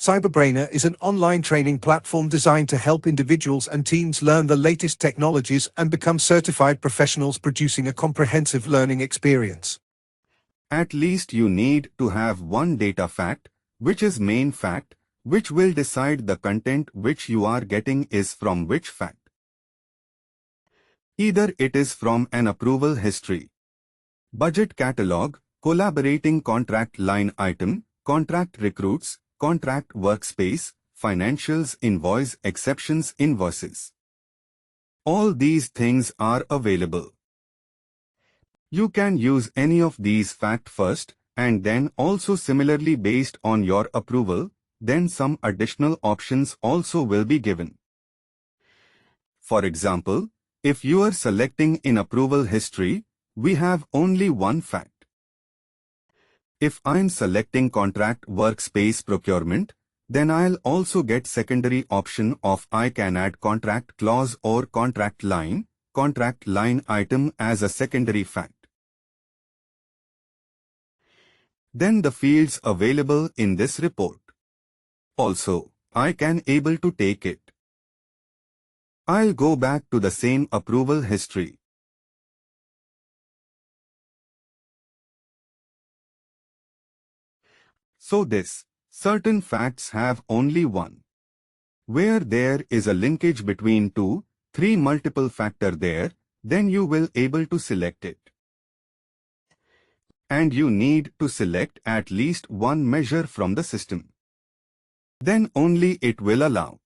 Cyberbrainer is an online training platform designed to help individuals and teams learn the latest technologies and become certified professionals, producing a comprehensive learning experience. At least you need to have one data fact, which is main fact, which will decide the content which you are getting is from which fact. Either it is from an approval history, budget catalog, collaborating contract line item, contract recruits, contract workspace, financials, invoice, exceptions, invoices. All these things are available. You can use any of these fact first, and then also similarly based on your approval, then some additional options also will be given. For example, if you are selecting in approval history, we have only one fact. If I'm selecting contract workspace procurement, then I'll also get secondary option of I can add contract clause or contract line item as a secondary fact. Then the fields available in this report. Also, I can able to take it. I'll go back to the same approval history. So this, certain facts have only one. Where there is a linkage between 2, 3 multiple factor there, then you will able to select it. And you need to select at least one measure from the system. Then only it will allow.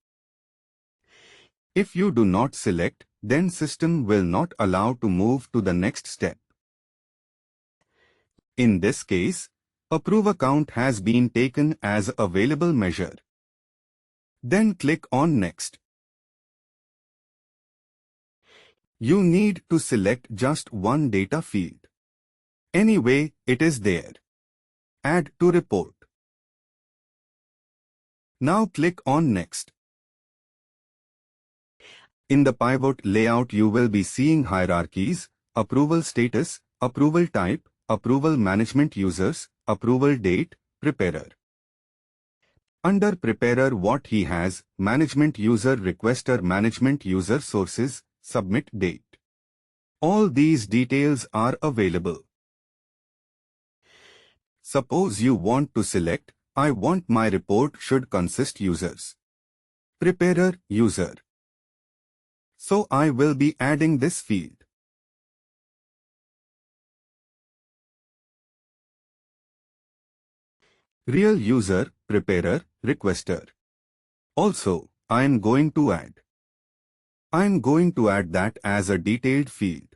If you do not select, then system will not allow to move to the next step. In this case, approve account has been taken as available measure. Then click on Next. You need to select just one data field. Anyway, it is there. Add to report. Now click on Next. In the pivot layout you will be seeing hierarchies, approval status, approval type, approval management users, approval date, preparer. Under preparer what he has, management user requester, management user sources, submit date. All these details are available. Suppose you want to select, I want my report should consist users. Preparer, user. So I will be adding this field. Real user, preparer, requester. Also, I am going to add that as a detailed field.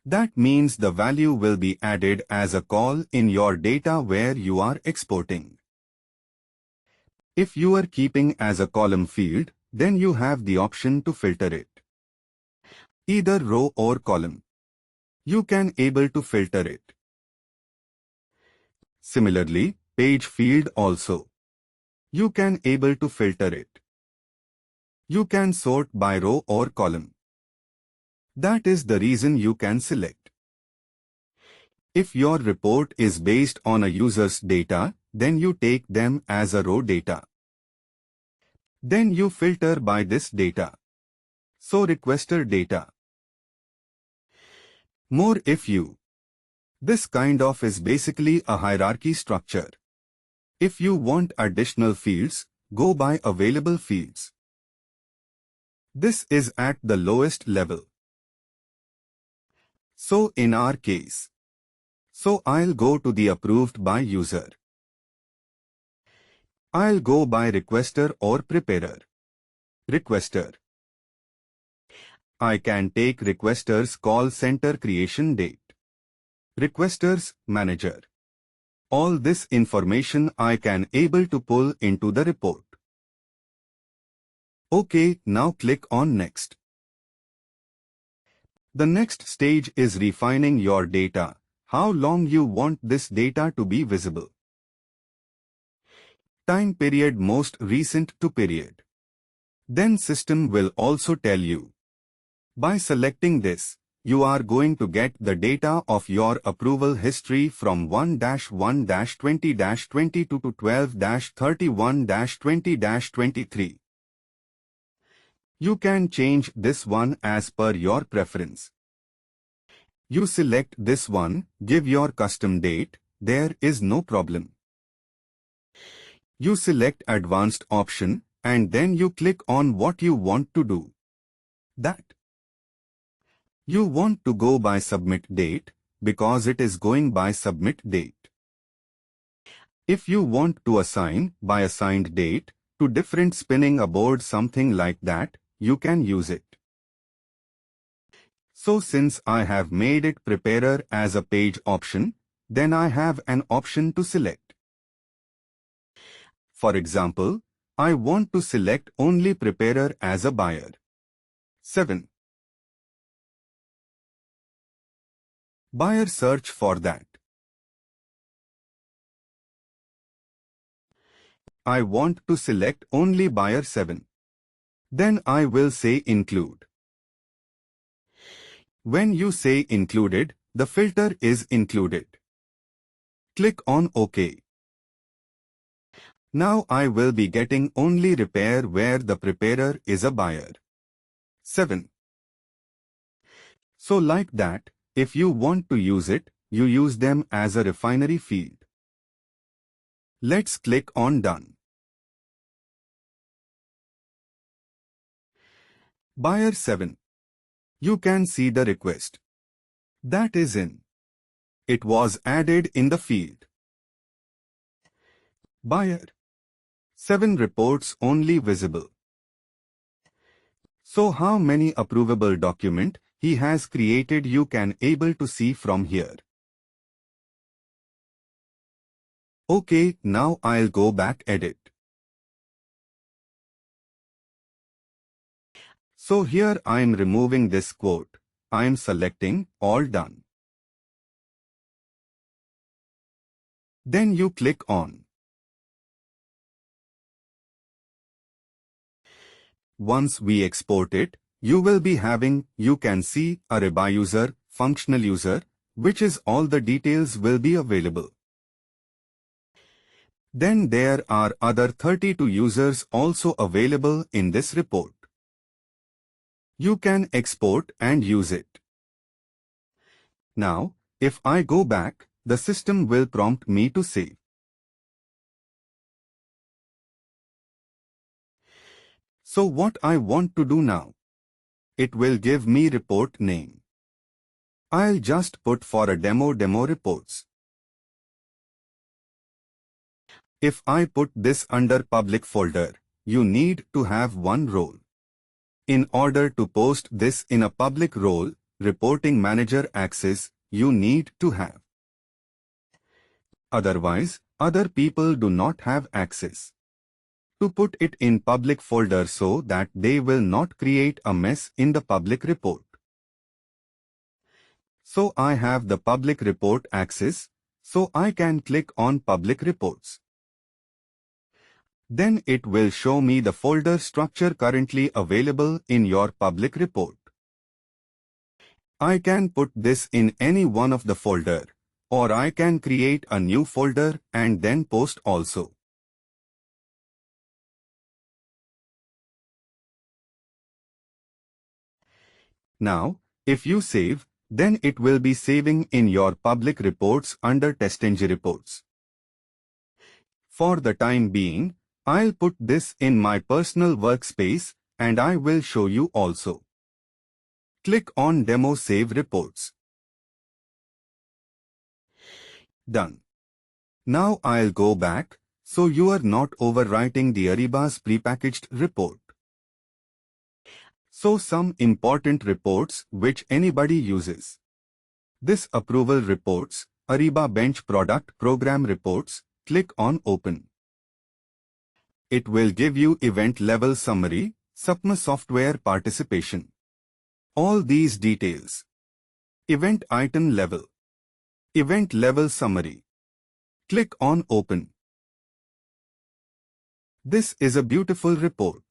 That means the value will be added as a call in your data where you are exporting. If you are keeping as a column field, then you have the option to filter it. Either row or column. You can able to filter it. Similarly, page field also. You can able to filter it. You can sort by row or column. That is the reason you can select. If your report is based on a user's data, then you take them as a raw data. Then you filter by this data. So requester data. More if you. This kind of is basically a hierarchy structure. If you want additional fields, go by available fields. This is at the lowest level. So in our case. So I'll go to the approved by user. I'll go by requester or preparer. Requester. I can take requester's call center creation date. Requester's manager. All this information I can able to pull into the report. Okay, now click on Next. The next stage is refining your data, how long you want this data to be visible. Time period most recent to period. Then system will also tell you. By selecting this, you are going to get the data of your approval history from 1-1-20-22 to 12-31-20-23. You can change this one as per your preference. You select this one, give your custom date, there is no problem. You select advanced option and then you click on what you want to do. That you want to go by submit date because it is going by submit date. If you want to assign by assigned date to different spinning aboard something like that, you can use it. So since I have made it preparer as a page option, then I have an option to select. For example, I want to select only preparer as a buyer. 7. Buyer search for that. I want to select only buyer 7. Then I will say include. When you say included, the filter is included. Click on OK. Now I will be getting only repair where the preparer is a buyer. 7. So like that, if you want to use it, you use them as a refinery field. Let's click on Done. Buyer 7. You can see the request. That is in. It was added in the field. Buyer 7 reports only visible. So how many approvable document he has created you can able to see from here. Okay, now I'll go back edit. So here I am removing this quote. I am selecting all done. Then you click on. Once we export it, you will be having, you can see, Ariba user, functional user, which is all the details will be available. Then there are other 32 users also available in this report. You can export and use it. Now, if I go back, the system will prompt me to save. So what I want to do now? It will give me report name. I'll just put for a demo reports. If I put this under public folder, you need to have one role. In order to post this in a public role, reporting manager access, you need to have. Otherwise, other people do not have access. To put it in public folder so that they will not create a mess in the public report. So I have the public report access, so I can click on public reports. Then it will show me the folder structure currently available in your public report. I can put this in any one of the folder, or I can create a new folder and then post also. Now, if you save, then it will be saving in your public reports under TestNG reports. For the time being, I'll put this in my personal workspace and I will show you also. Click on Demo Save Reports. Done. Now I'll go back, so you are not overwriting the Ariba's prepackaged report. So some important reports which anybody uses. This approval reports, Ariba Bench Product Program Reports, click on Open. It will give you event level summary, SAP software participation. All these details. Event item level. Event level summary. Click on Open. This is a beautiful report.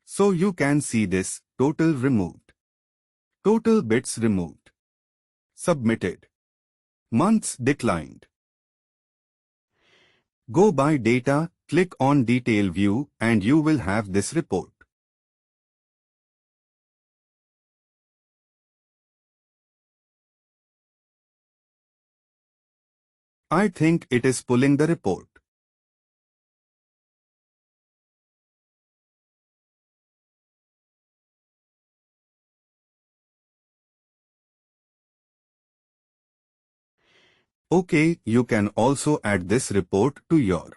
So you can see this, total removed. Total bits removed. Submitted. Months declined. Go by data, click on Detail View and you will have this report. I think it is pulling the report. Okay, you can also add this report to your.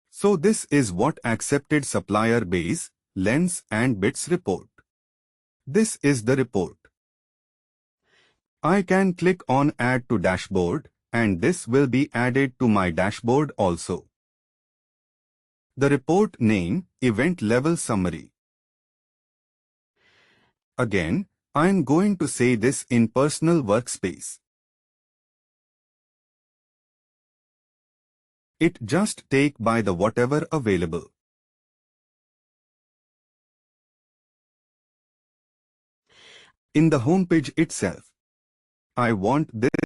So this is what accepted supplier base, lens and bits report. This is the report. I can click on Add to Dashboard and this will be added to my dashboard also. The report name, Event Level Summary. Again, I am going to say this in personal workspace. It just take by the whatever available. In the homepage itself, I want this